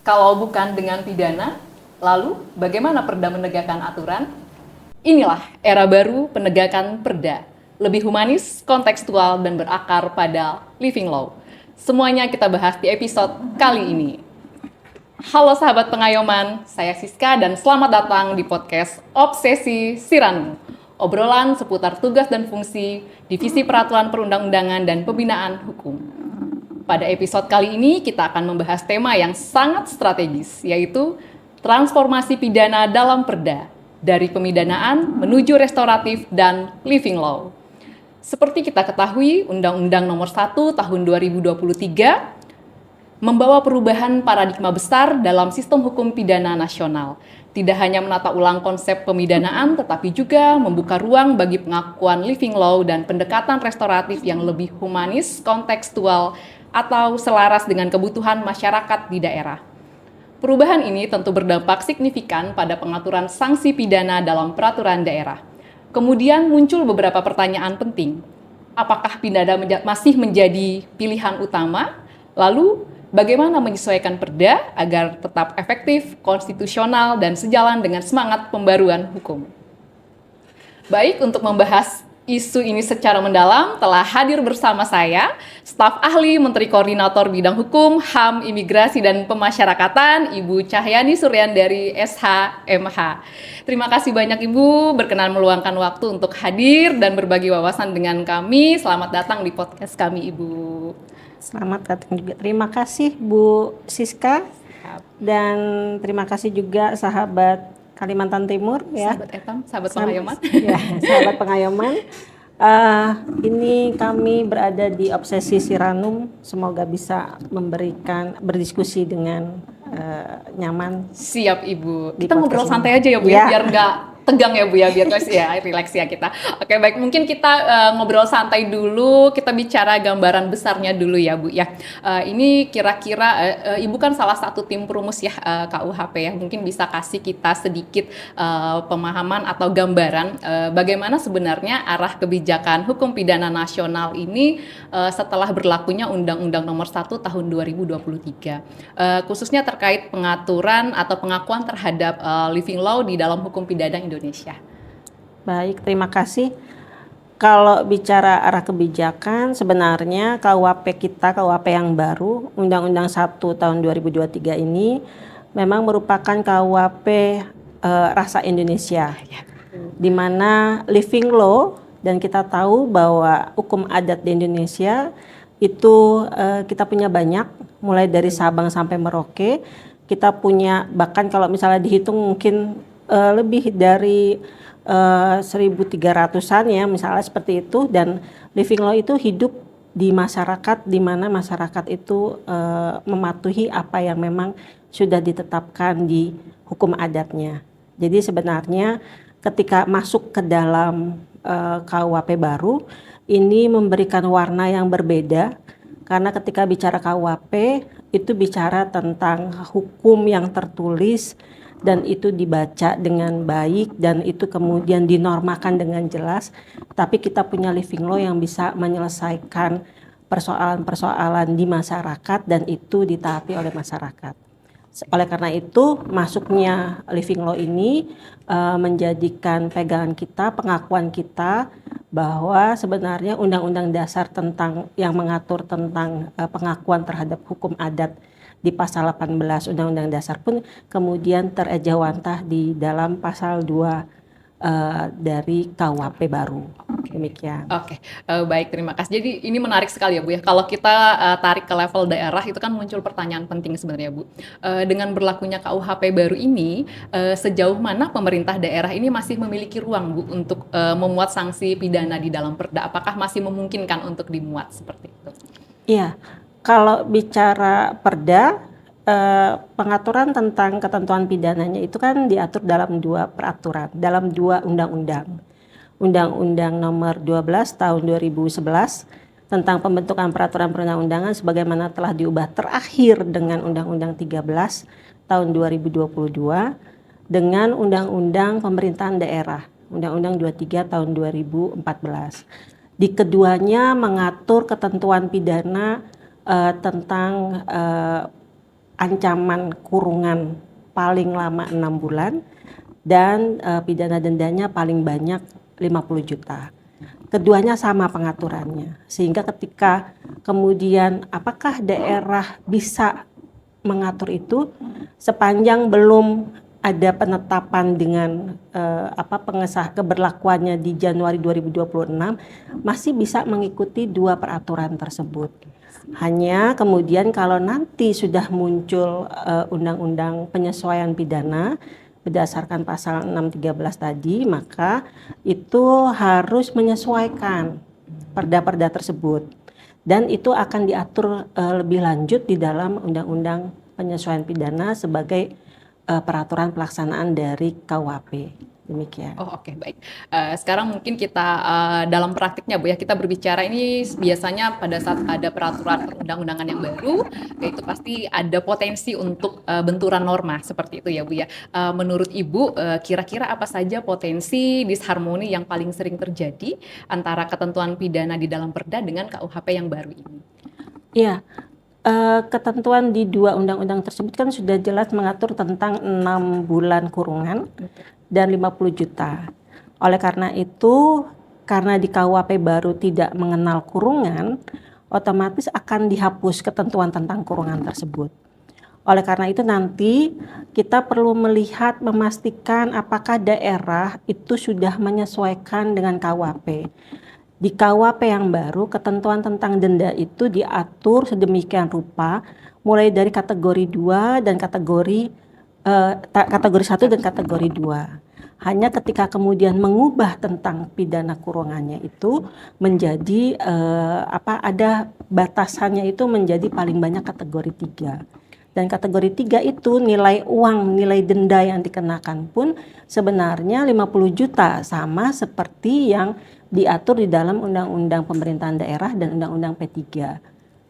Kalau bukan dengan pidana, lalu bagaimana Perda menegakkan aturan? Inilah era baru penegakan Perda, lebih humanis, kontekstual, dan berakar pada living law. Semuanya kita bahas di episode kali ini. Halo sahabat pengayoman, saya Siska dan selamat datang di podcast Obsesi Siranum. Obrolan seputar tugas dan fungsi Divisi Peraturan Perundang-undangan dan Pembinaan Hukum. Pada episode kali ini kita akan membahas tema yang sangat strategis, yaitu transformasi pidana dalam Perda, dari pemidanaan menuju restoratif dan living law. Seperti kita ketahui, Undang-Undang Nomor 1 Tahun 2023 membawa perubahan paradigma besar dalam sistem hukum pidana nasional. Tidak hanya menata ulang konsep pemidanaan, tetapi juga membuka ruang bagi pengakuan living law dan pendekatan restoratif yang lebih humanis, kontekstual, atau selaras dengan kebutuhan masyarakat di daerah. Perubahan ini tentu berdampak signifikan pada pengaturan sanksi pidana dalam peraturan daerah. Kemudian muncul beberapa pertanyaan penting. Apakah pidana masih menjadi pilihan utama? Lalu, bagaimana menyesuaikan Perda agar tetap efektif, konstitusional, dan sejalan dengan semangat pembaruan hukum? Baik, untuk membahas isu ini secara mendalam, telah hadir bersama saya, staf ahli Menteri Koordinator Bidang Hukum, HAM, Imigrasi, dan Pemasyarakatan, Ibu Cahyani Suryandari, SHMH. Terima kasih banyak Ibu berkenan meluangkan waktu untuk hadir dan berbagi wawasan dengan kami. Selamat datang di podcast kami, Ibu. Selamat datang juga. Terima kasih Bu Siska dan terima kasih juga sahabat Kalimantan Timur ya. Sahabat Etam, sahabat pengayoman. Ya, sahabat pengayoman. Ini kami berada di Obsesi Siranum. Semoga bisa berdiskusi dengan nyaman. Siap Ibu. Kita ngobrol santai aja ya Bu ya, biar nggak tegang ya Bu ya, biar relax ya kita. Oke baik, mungkin kita ngobrol santai dulu, kita bicara gambaran besarnya dulu ya Bu ya. Ini kira-kira Ibu kan salah satu tim perumus ya KUHP ya, mungkin bisa kasih kita sedikit pemahaman atau gambaran bagaimana sebenarnya arah kebijakan hukum pidana nasional ini setelah berlakunya Undang-Undang Nomor 1 Tahun 2023. Khususnya terkait pengaturan atau pengakuan terhadap living law di dalam hukum pidana Indonesia. Baik, terima kasih. Kalau bicara arah kebijakan, sebenarnya KUHP yang baru, Undang-Undang 1 tahun 2023 ini memang merupakan KUHP rasa Indonesia, di mana living law, dan kita tahu bahwa hukum adat di Indonesia itu kita punya banyak, mulai dari Sabang sampai Merauke. Kita punya, bahkan kalau misalnya dihitung mungkin lebih dari 1.300-an ya misalnya seperti itu, dan living law itu hidup di masyarakat, di mana masyarakat itu mematuhi apa yang memang sudah ditetapkan di hukum adatnya. Jadi sebenarnya ketika masuk ke dalam KUHP baru ini memberikan warna yang berbeda, karena ketika bicara KUHP itu bicara tentang hukum yang tertulis dan itu dibaca dengan baik dan itu kemudian dinormakan dengan jelas, tapi kita punya living law yang bisa menyelesaikan persoalan-persoalan di masyarakat dan itu ditaati oleh masyarakat. Oleh karena itu masuknya living law ini menjadikan pegangan kita, pengakuan kita bahwa sebenarnya undang-undang dasar tentang yang mengatur tentang pengakuan terhadap hukum adat di pasal 18 Undang-Undang Dasar pun kemudian terejawantah di dalam pasal 2 dari KUHP baru. Demikian. Oke, baik, terima kasih. Jadi ini menarik sekali ya Bu ya. Kalau kita tarik ke level daerah itu kan muncul pertanyaan penting sebenarnya Bu. Dengan berlakunya KUHP baru ini, sejauh mana pemerintah daerah ini masih memiliki ruang Bu untuk memuat sanksi pidana di dalam Perda? Apakah masih memungkinkan untuk dimuat seperti itu? Iya. Kalau bicara Perda, pengaturan tentang ketentuan pidananya itu kan diatur dalam 2 peraturan, dalam 2 undang-undang. Undang-Undang Nomor 12 Tahun 2011 tentang pembentukan peraturan perundang-undangan sebagaimana telah diubah terakhir dengan Undang-Undang 13 Tahun 2022 dengan Undang-Undang Pemerintahan Daerah, Undang-Undang 23 Tahun 2014. Di keduanya mengatur ketentuan pidana tentang ancaman kurungan paling lama 6 bulan dan pidana dendanya paling banyak 50 juta. Keduanya sama pengaturannya, sehingga ketika kemudian apakah daerah bisa mengatur itu sepanjang belum ada penetapan dengan keberlakuannya di Januari 2026 masih bisa mengikuti dua peraturan tersebut. Hanya kemudian kalau nanti sudah muncul undang-undang penyesuaian pidana berdasarkan pasal 613 tadi, maka itu harus menyesuaikan perda-perda tersebut. Dan itu akan diatur lebih lanjut di dalam undang-undang penyesuaian pidana sebagai peraturan pelaksanaan dari KUHP. Demikian. Oh oke, baik. Sekarang mungkin kita dalam praktiknya Bu ya, kita berbicara ini biasanya pada saat ada peraturan perundang-undangan yang baru, itu pasti ada potensi untuk benturan norma seperti itu ya Bu ya. Menurut Ibu, kira-kira apa saja potensi disharmoni yang paling sering terjadi antara ketentuan pidana di dalam Perda dengan KUHP yang baru ini? Iya, ketentuan di dua undang-undang tersebut kan sudah jelas mengatur tentang 6 bulan kurungan dan 50 juta. Oleh karena itu, karena di KUHP baru tidak mengenal kurungan, otomatis akan dihapus ketentuan tentang kurungan tersebut. Oleh karena itu nanti kita perlu melihat, memastikan apakah daerah itu sudah menyesuaikan dengan KUHP. Di KUHP yang baru, ketentuan tentang denda itu diatur sedemikian rupa, mulai dari kategori 2 dan kategori 1 dan kategori 2. Hanya ketika kemudian mengubah tentang pidana kurungannya itu menjadi ada batasannya itu menjadi paling banyak kategori 3. Dan kategori 3 itu nilai uang, nilai denda yang dikenakan pun sebenarnya 50 juta, sama seperti yang diatur di dalam Undang-Undang Pemerintahan Daerah dan Undang-Undang P3.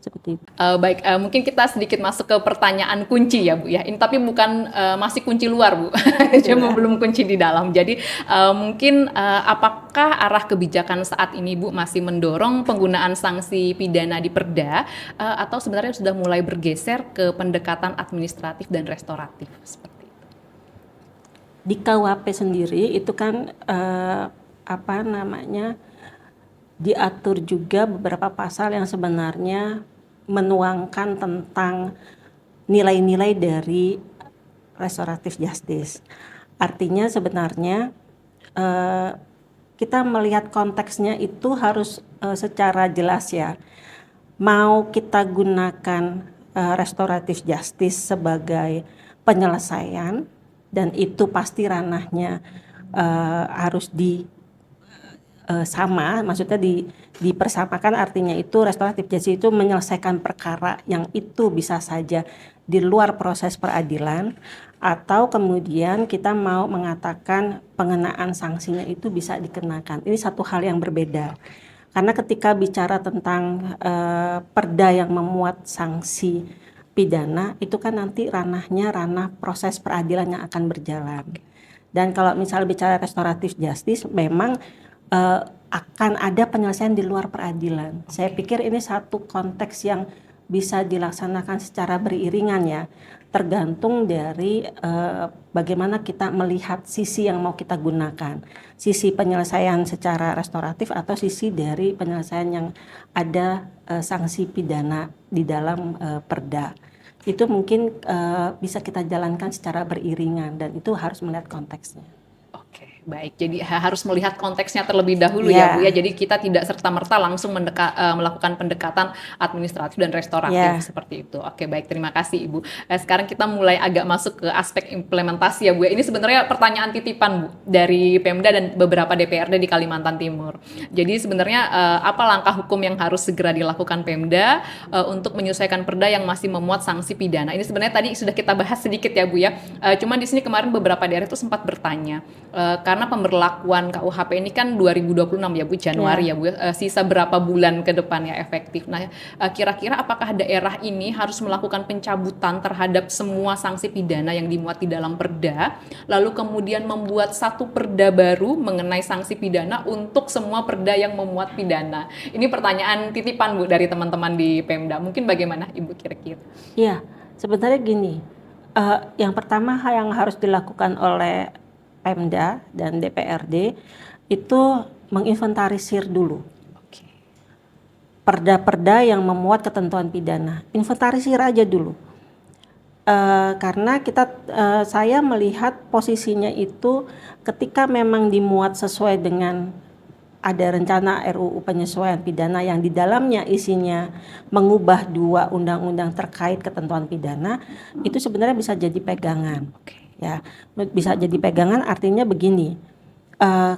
Seperti itu. Baik, mungkin kita sedikit masuk ke pertanyaan kunci ya Bu ya. Ini tapi bukan masih kunci luar Bu, cuma belum kunci di dalam. Jadi mungkin apakah arah kebijakan saat ini Bu masih mendorong penggunaan sanksi pidana di Perda atau sebenarnya sudah mulai bergeser ke pendekatan administratif dan restoratif seperti itu? Di KUHP sendiri itu kan diatur juga beberapa pasal yang sebenarnya menuangkan tentang nilai-nilai dari restoratif justice. Artinya sebenarnya kita melihat konteksnya itu harus secara jelas ya. Mau kita gunakan restoratif justice sebagai penyelesaian, dan itu pasti ranahnya harus maksudnya dipersamakan, artinya itu restoratif justice itu menyelesaikan perkara yang itu bisa saja di luar proses peradilan, atau kemudian kita mau mengatakan pengenaan sanksinya itu bisa dikenakan. Ini satu hal yang berbeda. Karena ketika bicara tentang perda yang memuat sanksi pidana, itu kan nanti ranahnya ranah proses peradilan yang akan berjalan. Dan kalau misalnya bicara restoratif justice, memang akan ada penyelesaian di luar peradilan. Saya pikir ini satu konteks yang bisa dilaksanakan secara beriringan ya, tergantung dari bagaimana kita melihat sisi yang mau kita gunakan, sisi penyelesaian secara restoratif atau sisi dari penyelesaian yang ada sanksi pidana di dalam Perda. Itu mungkin bisa kita jalankan secara beriringan, dan itu harus melihat konteksnya. Baik, jadi harus melihat konteksnya terlebih dahulu ya Bu ya. Jadi kita tidak serta-merta langsung melakukan pendekatan administratif dan restoratif seperti itu. Oke, baik, terima kasih Ibu. Sekarang kita mulai agak masuk ke aspek implementasi ya Bu ya. Ini sebenarnya pertanyaan titipan Bu dari Pemda dan beberapa DPRD di Kalimantan Timur. Jadi sebenarnya apa langkah hukum yang harus segera dilakukan Pemda untuk menyesuaikan Perda yang masih memuat sanksi pidana? Ini sebenarnya tadi sudah kita bahas sedikit ya Bu ya. Cuman di sini kemarin beberapa daerah itu sempat bertanya karena pemberlakuan KUHP ini kan 2026 ya Bu, Januari ya Bu, sisa berapa bulan ke depan ya efektif. Nah, kira-kira apakah daerah ini harus melakukan pencabutan terhadap semua sanksi pidana yang dimuat di dalam Perda, lalu kemudian membuat satu Perda baru mengenai sanksi pidana untuk semua Perda yang memuat pidana? Ini pertanyaan titipan Bu dari teman-teman di Pemda. Mungkin bagaimana Ibu kira-kira? Iya, Sebenarnya gini, yang pertama yang harus dilakukan oleh Pemda dan DPRD itu menginventarisir dulu Oke. perda-perda yang memuat ketentuan pidana. Inventarisir aja dulu. Karena saya melihat posisinya itu ketika memang dimuat sesuai dengan ada rencana RUU penyesuaian pidana yang di dalamnya isinya mengubah 2 undang-undang terkait ketentuan pidana, itu sebenarnya bisa jadi pegangan. Oke. Ya, bisa jadi pegangan artinya begini.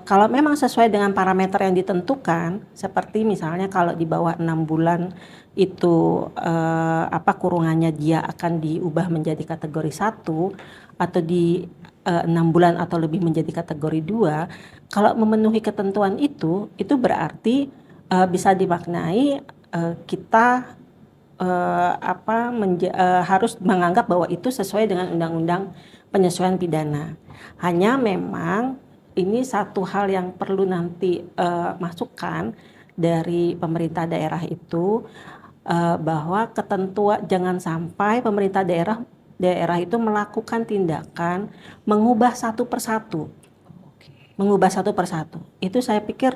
Kalau memang sesuai dengan parameter yang ditentukan, seperti misalnya kalau di bawah 6 bulan itu kurungannya dia akan diubah menjadi kategori 1 atau di 6 bulan atau lebih menjadi kategori 2, kalau memenuhi ketentuan itu berarti bisa dimaknai kita harus menganggap bahwa itu sesuai dengan undang-undang penyesuaian pidana. Hanya memang ini satu hal yang perlu nanti masukan dari pemerintah daerah itu bahwa ketentuan jangan sampai pemerintah daerah itu melakukan tindakan mengubah satu persatu. Mengubah satu persatu. Itu saya pikir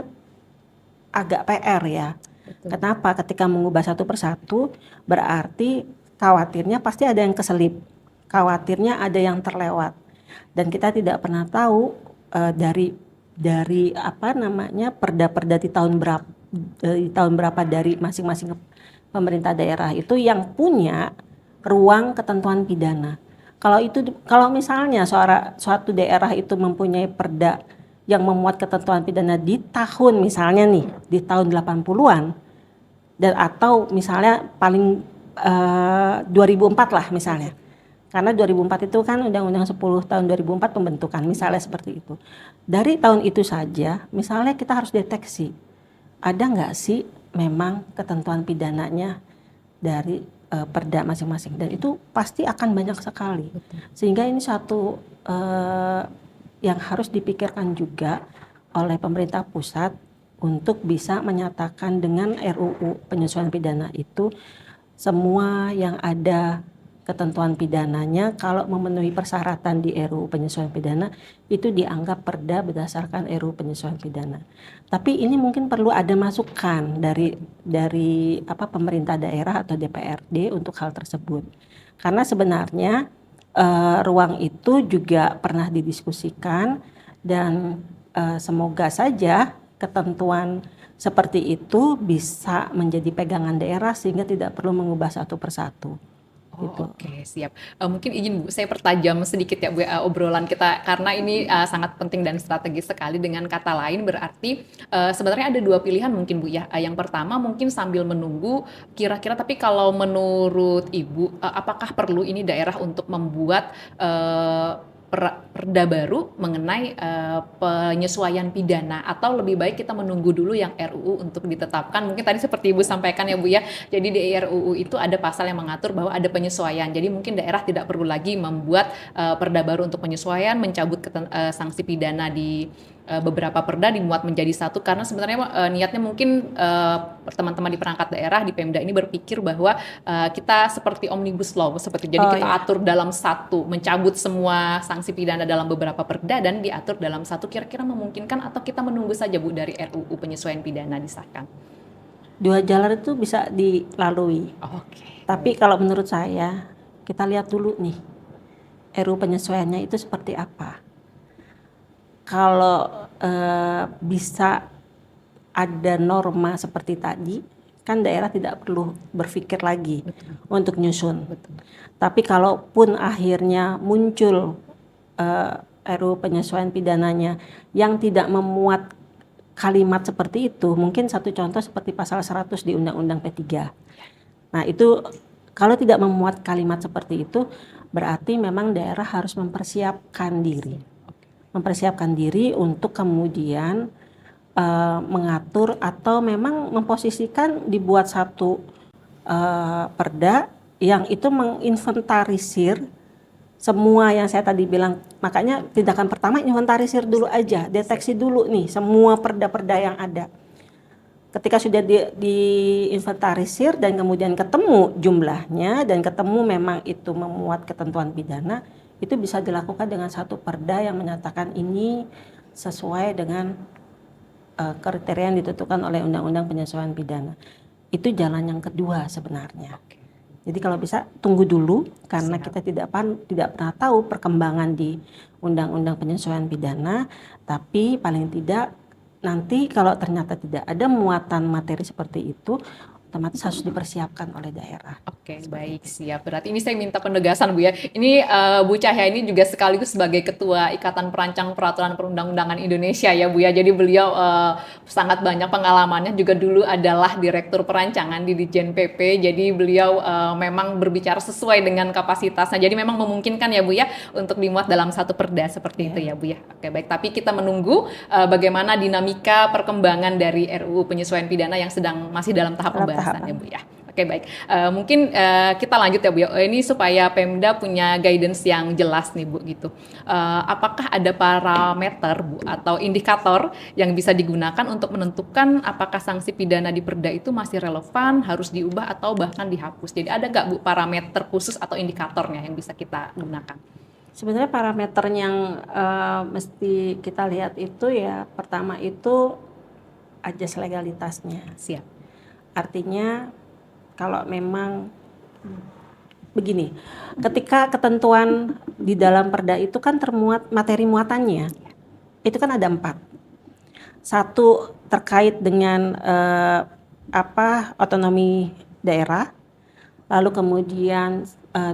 agak PR ya. Betul. Kenapa? Ketika mengubah satu persatu berarti khawatirnya pasti ada yang keselip. Khawatirnya ada yang terlewat. Dan kita tidak pernah tahu dari perda-perda di tahun berapa dari masing-masing pemerintah daerah itu yang punya ruang ketentuan pidana. Kalau misalnya suatu daerah itu mempunyai perda yang memuat ketentuan pidana di tahun misalnya nih di tahun 80-an dan atau misalnya paling 2004 lah misalnya. Karena 2004 itu kan Undang-Undang 10 tahun 2004 pembentukan, misalnya seperti itu. Dari tahun itu saja, misalnya kita harus deteksi, ada nggak sih memang ketentuan pidananya dari perda masing-masing. Dan itu pasti akan banyak sekali. Sehingga ini satu yang harus dipikirkan juga oleh pemerintah pusat untuk bisa menyatakan dengan RUU penyesuaian pidana itu semua yang ada ketentuan pidananya kalau memenuhi persyaratan di RUU penyesuaian pidana itu dianggap perda berdasarkan RUU penyesuaian pidana. Tapi ini mungkin perlu ada masukan dari pemerintah daerah atau DPRD untuk hal tersebut. Karena sebenarnya ruang itu juga pernah didiskusikan dan semoga saja ketentuan seperti itu bisa menjadi pegangan daerah sehingga tidak perlu mengubah satu persatu. Gitu. Oke, siap. Mungkin izin Bu, saya pertajam sedikit ya Bu obrolan kita karena ini sangat penting dan strategis sekali. Dengan kata lain berarti sebenarnya ada 2 pilihan mungkin Bu ya. Yang pertama mungkin sambil menunggu kira-kira, tapi kalau menurut Ibu apakah perlu ini daerah untuk membuat perda baru mengenai penyesuaian pidana atau lebih baik kita menunggu dulu yang RUU untuk ditetapkan. Mungkin tadi seperti Ibu sampaikan ya Bu ya, jadi di RUU itu ada pasal yang mengatur bahwa ada penyesuaian, jadi mungkin daerah tidak perlu lagi membuat perda baru untuk penyesuaian, mencabut sanksi pidana di beberapa perda dimuat menjadi satu, karena sebenarnya niatnya mungkin teman-teman di perangkat daerah di Pemda ini berpikir bahwa kita seperti omnibus law jadi kita atur dalam satu, mencabut semua sanksi pidana dalam beberapa perda dan diatur dalam satu. Kira-kira memungkinkan atau kita menunggu saja Bu dari RUU penyesuaian pidana disahkan? 2 jalan itu bisa dilalui. Oke. Tapi kalau menurut saya kita lihat dulu nih RUU penyesuaiannya itu seperti apa. Kalau bisa ada norma seperti tadi, kan daerah tidak perlu berpikir lagi untuk nyusun. Tapi kalaupun akhirnya muncul RUU penyesuaian pidananya yang tidak memuat kalimat seperti itu, mungkin satu contoh seperti pasal 100 di Undang-Undang P3. Nah itu kalau tidak memuat kalimat seperti itu, berarti memang daerah harus mempersiapkan diri untuk kemudian mengatur atau memang memposisikan dibuat satu perda yang itu menginventarisir semua yang saya tadi bilang. Makanya tindakan pertama inventarisir dulu aja, deteksi dulu nih semua perda-perda yang ada. Ketika sudah diinventarisir dan kemudian ketemu jumlahnya dan ketemu memang itu memuat ketentuan pidana, itu bisa dilakukan dengan satu perda yang menyatakan ini sesuai dengan kriteria yang ditentukan oleh Undang-Undang Penyesuaian Pidana. Itu jalan yang kedua sebenarnya. Jadi kalau bisa tunggu dulu karena kita tidak pernah tahu perkembangan di Undang-Undang Penyesuaian Pidana, tapi paling tidak nanti kalau ternyata tidak ada muatan materi seperti itu, otomatis harus dipersiapkan oleh daerah. Oke, baik, siap. Berarti ini saya minta penegasan, Bu ya. Ini Bu Cahya ini juga sekaligus sebagai Ketua Ikatan Perancang Peraturan Perundang-undangan Indonesia ya, Bu ya. Jadi beliau sangat banyak pengalamannya, juga dulu adalah Direktur Perancangan di Ditjen PP. Jadi beliau memang berbicara sesuai dengan kapasitasnya. Jadi memang memungkinkan ya, Bu ya, untuk dimuat dalam satu perda seperti itu ya, Bu ya. Oke, baik. Tapi kita menunggu bagaimana dinamika perkembangan dari RUU Penyesuaian Pidana yang masih dalam tahap pembahasan ya, Bu ya. Oke, baik. Mungkin kita lanjut ya, Bu. Ini supaya Pemda punya guidance yang jelas nih, Bu, gitu. Apakah ada parameter, Bu, atau indikator yang bisa digunakan untuk menentukan apakah sanksi pidana di Perda itu masih relevan, harus diubah atau bahkan dihapus? Jadi ada nggak, Bu, parameter khusus atau indikatornya yang bisa kita gunakan? Sebenarnya parameter yang mesti kita lihat itu ya, pertama itu ajas legalitasnya. Siap. Artinya kalau memang begini, ketika ketentuan di dalam perda itu kan termuat materi muatannya, itu kan ada 4. Satu terkait dengan otonomi daerah, lalu kemudian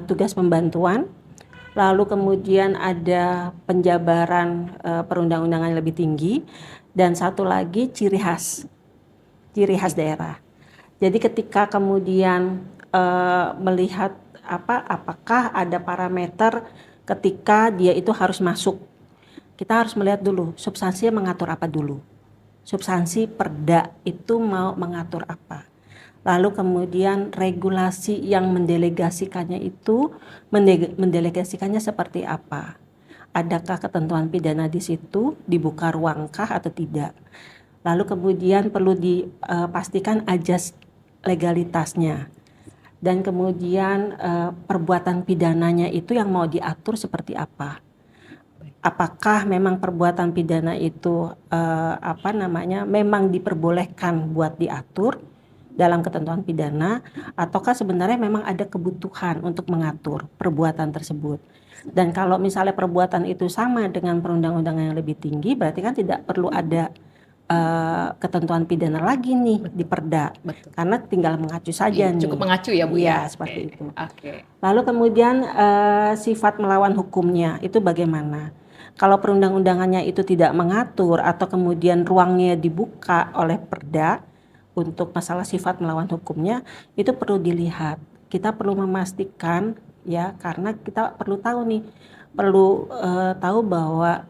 tugas pembantuan, lalu kemudian ada penjabaran perundang-undangan yang lebih tinggi, dan satu lagi ciri khas daerah. Jadi ketika kemudian melihat apakah ada parameter ketika dia itu harus masuk, kita harus melihat dulu substansinya mengatur apa dulu. Substansi perda itu mau mengatur apa. Lalu kemudian regulasi yang mendelegasikannya itu mendelegasikannya seperti apa. Adakah ketentuan pidana di situ, dibuka ruangkah atau tidak. Lalu kemudian perlu dipastikan ajas legalitasnya. Dan kemudian perbuatan pidananya itu yang mau diatur seperti apa. Apakah memang perbuatan pidana itu memang diperbolehkan buat diatur dalam ketentuan pidana, ataukah sebenarnya memang ada kebutuhan untuk mengatur perbuatan tersebut. Dan kalau misalnya perbuatan itu sama dengan perundang-undangan yang lebih tinggi, berarti kan tidak perlu ada ketentuan pidana lagi nih di perda. Betul. Karena tinggal mengacu saja nih. Cukup mengacu ya, Bu ya. Seperti itu. Lalu kemudian sifat melawan hukumnya itu bagaimana? Kalau perundang-undangannya itu tidak mengatur atau kemudian ruangnya dibuka oleh perda untuk masalah sifat melawan hukumnya, itu perlu dilihat. Kita perlu memastikan ya, karena kita perlu tahu nih, tahu bahwa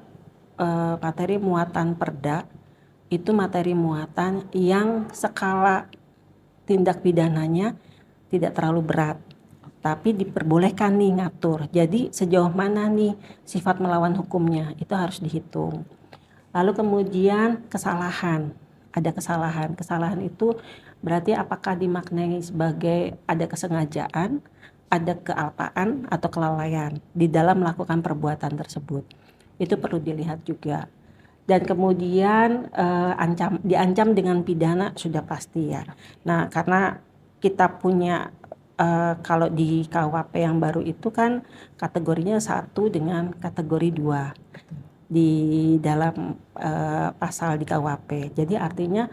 materi muatan perda itu materi muatan yang skala tindak pidananya tidak terlalu berat, tapi diperbolehkan nih ngatur. Jadi sejauh mana nih sifat melawan hukumnya itu harus dihitung. Lalu kemudian kesalahan, ada kesalahan. Kesalahan itu berarti apakah dimaknai sebagai ada kesengajaan, ada kealpaan atau kelalaian di dalam melakukan perbuatan tersebut. Itu perlu dilihat juga. Dan kemudian diancam dengan pidana sudah pasti ya. Nah, karena kita punya kalau di KUHP yang baru itu kan kategorinya 1 dengan kategori 2 di dalam pasal di KUHP. Jadi artinya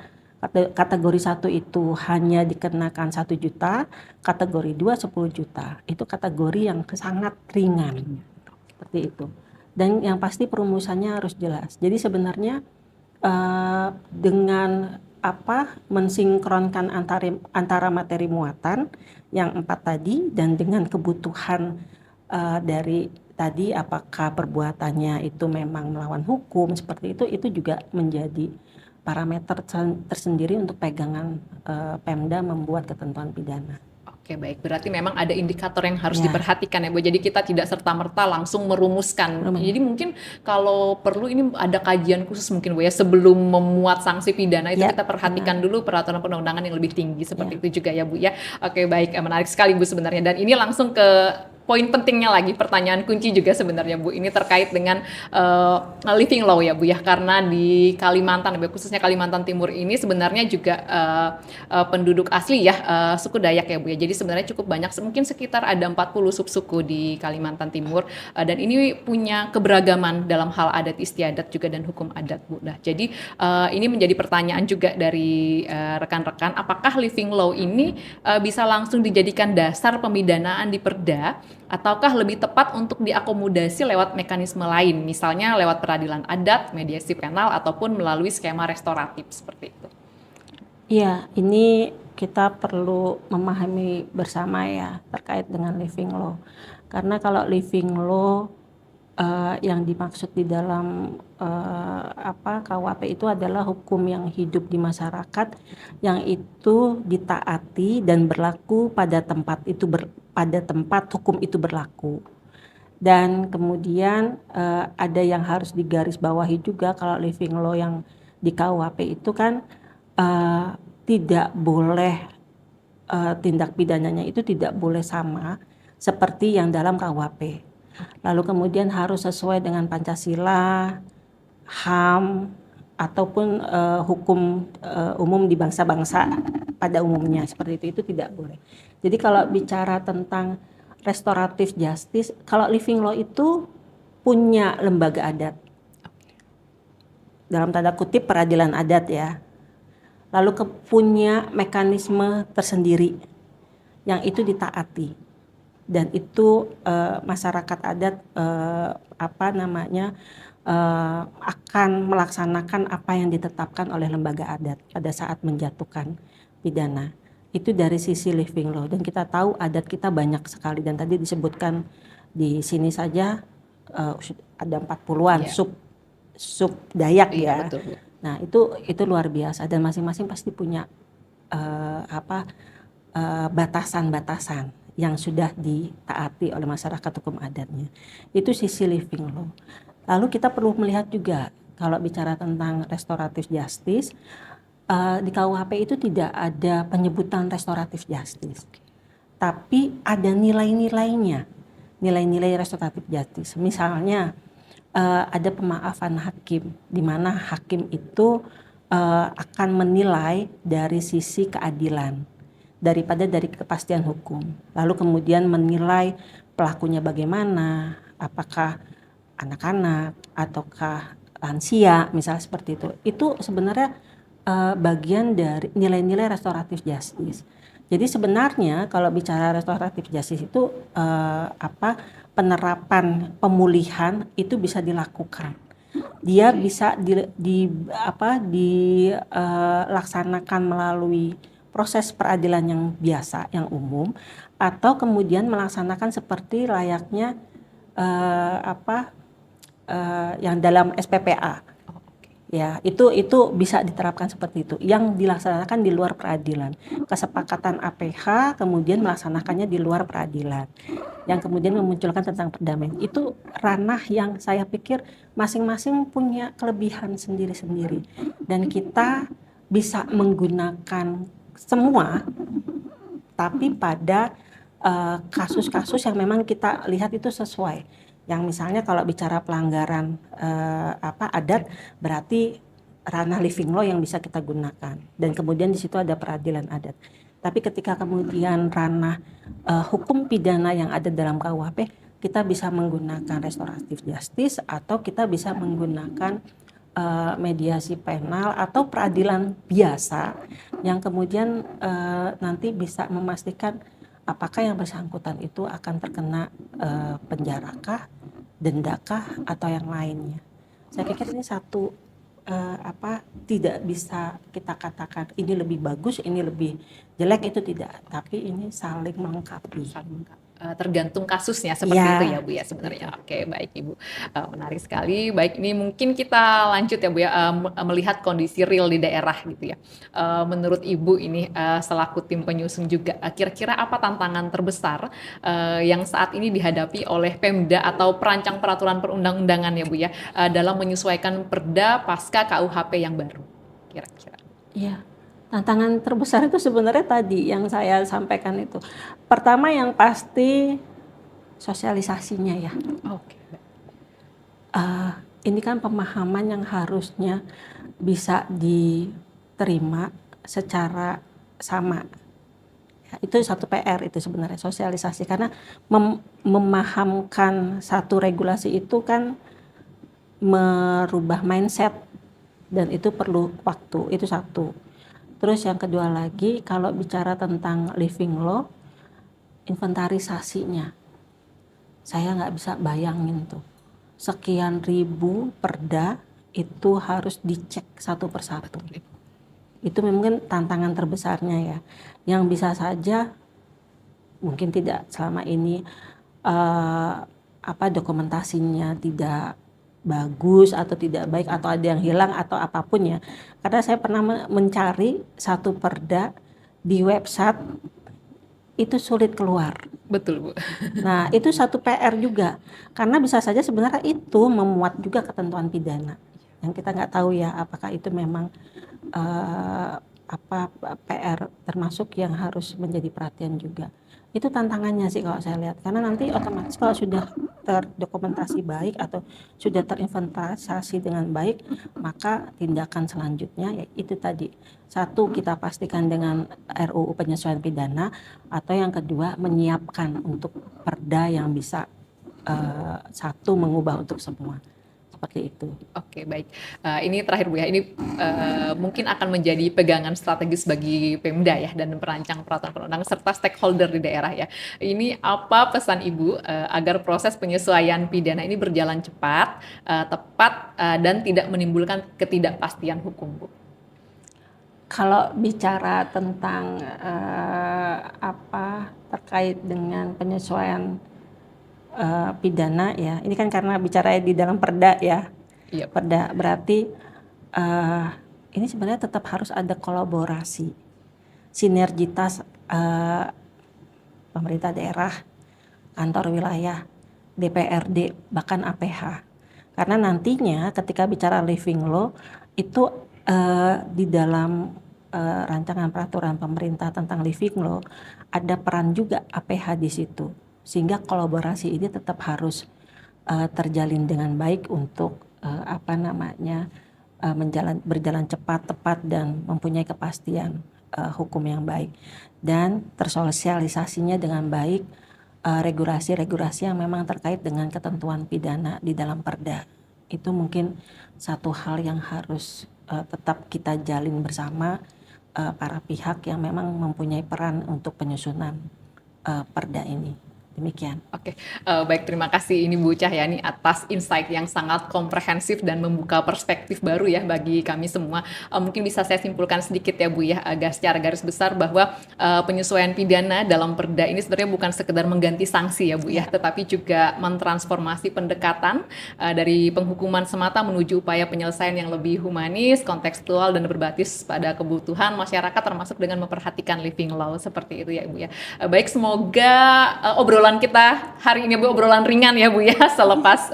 kategori 1 itu hanya dikenakan 1 juta, kategori 2 10 juta. Itu kategori yang sangat ringan. Seperti itu. Dan yang pasti perumusannya harus jelas. Jadi sebenarnya dengan mensinkronkan antara materi muatan yang 4 tadi dan dengan kebutuhan dari tadi, apakah perbuatannya itu memang melawan hukum seperti itu juga menjadi parameter tersendiri untuk pegangan Pemda membuat ketentuan pidana. Oke, baik. Berarti memang ada indikator yang harus Ya. diperhatikan ya, Bu. Jadi kita tidak serta-merta langsung merumuskan. Betul. Jadi mungkin kalau perlu ini ada kajian khusus mungkin, Bu ya, sebelum memuat sanksi pidana itu Ya, kita perhatikan benar. dulu peraturan perundang-undangan yang lebih tinggi seperti Ya. itu juga ya, Bu ya. Oke, baik. Menarik sekali, Bu, sebenarnya. Dan ini langsung ke poin pentingnya lagi, pertanyaan kunci juga sebenarnya, Bu. Ini terkait dengan living law ya, Bu ya. Karena di Kalimantan, khususnya Kalimantan Timur ini sebenarnya juga penduduk asli ya, suku Dayak ya, Bu ya. Jadi sebenarnya cukup banyak, mungkin sekitar ada 40 subsuku di Kalimantan Timur, dan ini punya keberagaman dalam hal adat istiadat juga dan hukum adat, Bu. Nah, jadi ini menjadi pertanyaan juga dari rekan-rekan, apakah living law ini bisa langsung dijadikan dasar pemidanaan di Perda, ataukah lebih tepat untuk diakomodasi lewat mekanisme lain, misalnya lewat peradilan adat, mediasi penal, ataupun melalui skema restoratif seperti itu? Iya, ini kita perlu memahami bersama ya terkait dengan living law. Karena kalau living law yang dimaksud di dalam KUHP itu adalah hukum yang hidup di masyarakat yang itu ditaati dan berlaku pada tempat itu pada tempat hukum itu berlaku. Dan kemudian ada yang harus digarisbawahi juga kalau living law yang di KUHP itu kan tidak boleh tindak pidananya itu tidak boleh sama seperti yang dalam KUHP. Lalu kemudian harus sesuai dengan Pancasila, HAM, ataupun hukum umum di bangsa-bangsa pada umumnya seperti itu tidak boleh. Jadi kalau bicara tentang restoratif justice, kalau living law itu punya lembaga adat, dalam tanda kutip peradilan adat ya, lalu punya mekanisme tersendiri yang itu ditaati, dan itu masyarakat adat akan melaksanakan apa yang ditetapkan oleh lembaga adat pada saat menjatuhkan pidana. Itu dari sisi living law, dan kita tahu adat kita banyak sekali, dan tadi disebutkan di sini saja ada 40-an Yeah. sub Dayak Iya, ya. betul, Bu. Nah, itu luar biasa, dan masing-masing pasti punya batasan-batasan yang sudah ditaati oleh masyarakat hukum adatnya. Itu sisi living law. Lalu kita perlu melihat juga kalau bicara tentang restoratif justice, di KUHP itu tidak ada penyebutan restoratif justice, tapi ada nilai-nilainya, nilai-nilai restoratif justice. Misalnya ada pemaafan hakim, di mana hakim itu akan menilai dari sisi keadilan daripada dari kepastian hukum. Lalu kemudian menilai pelakunya bagaimana, apakah anak-anak ataukah lansia, misalnya seperti itu. Itu sebenarnya bagian dari nilai-nilai restoratif justice. Jadi sebenarnya kalau bicara restoratif justice itu penerapan pemulihan itu bisa dilakukan. Dia bisa dilaksanakan melalui proses peradilan yang biasa, yang umum, atau kemudian melaksanakan seperti layaknya yang dalam SPPA. Ya, itu bisa diterapkan seperti itu, yang dilaksanakan di luar peradilan. Kesepakatan APH kemudian melaksanakannya di luar peradilan, yang kemudian memunculkan tentang perdamaian. Itu ranah yang saya pikir masing-masing punya kelebihan sendiri-sendiri, dan kita bisa menggunakan semua, tapi pada kasus-kasus yang memang kita lihat itu sesuai. Yang misalnya kalau bicara pelanggaran adat, berarti ranah living law yang bisa kita gunakan, dan kemudian di situ ada peradilan adat. Tapi ketika kemudian ranah hukum pidana yang ada dalam KUHP, kita bisa menggunakan restoratif justice, atau kita bisa menggunakan mediasi penal atau peradilan biasa, yang kemudian nanti bisa memastikan apakah yang bersangkutan itu akan terkena penjarakah, dendakah, atau yang lainnya. Saya pikir ini satu tidak bisa kita katakan ini lebih bagus, ini lebih jelek, itu tidak, tapi ini saling melengkapi. tergantung kasusnya seperti Ya, itu ya Bu ya sebenarnya. Oke, baik Ibu. Menarik sekali. Baik, ini mungkin kita lanjut ya Bu ya, melihat kondisi real di daerah gitu ya. Menurut Ibu ini selaku tim penyusun juga, kira-kira apa tantangan terbesar yang saat ini dihadapi oleh Pemda atau perancang peraturan perundang-undangan ya Bu ya, dalam menyesuaikan Perda pasca KUHP yang baru kira-kira? iya. Tantangan terbesar itu sebenarnya tadi yang saya sampaikan itu. Pertama yang pasti sosialisasinya ya. Oke. Eh, ini kan pemahaman yang harusnya bisa diterima secara sama. Ya, itu satu PR itu sebenarnya sosialisasi karena memahamkan satu regulasi itu kan merubah mindset dan itu perlu waktu, itu satu. Terus yang kedua lagi kalau bicara tentang living law, inventarisasinya saya nggak bisa bayangin tuh sekian ribu perda itu harus dicek satu persatu. Itu mungkin tantangan terbesarnya ya, yang bisa saja mungkin tidak selama ini dokumentasinya tidak bagus atau tidak baik atau ada yang hilang atau apapun ya. Karena saya pernah mencari satu perda di website itu sulit keluar. Betul Bu. Nah itu satu PR juga karena bisa saja sebenarnya itu memuat juga ketentuan pidana yang kita nggak tahu ya apakah itu memang PR termasuk yang harus menjadi perhatian juga. Itu tantangannya sih kalau saya lihat karena nanti otomatis kalau sudah terdokumentasi baik atau sudah terinventarisasi dengan baik maka tindakan selanjutnya ya itu tadi satu kita pastikan dengan RUU penyesuaian pidana atau yang kedua menyiapkan untuk perda yang bisa satu mengubah untuk semua seperti itu. Oke, baik. Ini terakhir Bu ya, ini mungkin akan menjadi pegangan strategis bagi Pemda ya dan perancang peraturan perundang serta stakeholder di daerah ya. Ini apa pesan Ibu agar proses penyesuaian pidana ini berjalan cepat, tepat dan tidak menimbulkan ketidakpastian hukum Bu? Kalau bicara tentang terkait dengan penyesuaian pidana ya, ini kan karena bicara di dalam perda ya. Iya. Perda berarti ini sebenarnya tetap harus ada kolaborasi, sinergitas pemerintah daerah, kantor wilayah, DPRD, bahkan APH. Karena nantinya ketika bicara living law itu di dalam rancangan peraturan pemerintah tentang living law ada peran juga APH di situ. Sehingga kolaborasi ini tetap harus terjalin dengan baik untuk berjalan cepat, tepat dan mempunyai kepastian hukum yang baik dan tersosialisasinya dengan baik regulasi-regulasi yang memang terkait dengan ketentuan pidana di dalam perda. Itu mungkin satu hal yang harus tetap kita jalin bersama para pihak yang memang mempunyai peran untuk penyusunan perda ini. Demikian. Oke, baik terima kasih ini Bu Cahyani atas insight yang sangat komprehensif dan membuka perspektif baru ya bagi kami semua. Mungkin bisa saya simpulkan sedikit ya Bu ya, agak secara garis besar bahwa penyesuaian pidana dalam perda ini sebenarnya bukan sekedar mengganti sanksi ya Bu ya, tetapi juga mentransformasi pendekatan dari penghukuman semata menuju upaya penyelesaian yang lebih humanis, kontekstual dan berbasis pada kebutuhan masyarakat termasuk dengan memperhatikan living law seperti itu ya Bu ya. Baik, semoga obrolan kita hari ini Bu, obrolan ringan ya Bu ya selepas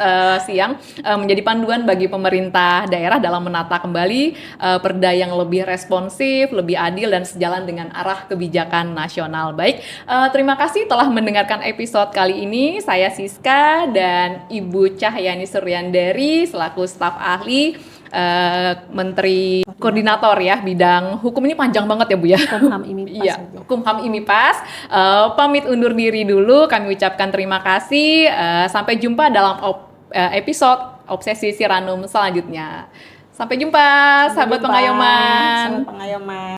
siang menjadi panduan bagi pemerintah daerah dalam menata kembali perda yang lebih responsif, lebih adil dan sejalan dengan arah kebijakan nasional. Baik, terima kasih telah mendengarkan episode kali ini. Saya Siska dan Ibu Cahyani Suryandari selaku staf ahli Menteri Koordinator ya bidang hukum, ini panjang banget ya Bu ya. Hukum HAM IMIPAS. Iya, Hukum HAM IMIPAS. Pamit undur diri dulu. Kami ucapkan terima kasih. Sampai jumpa dalam episode Obsesi Siranum selanjutnya. Sampai jumpa, sahabat pengayoman. Sahabat pengayoman.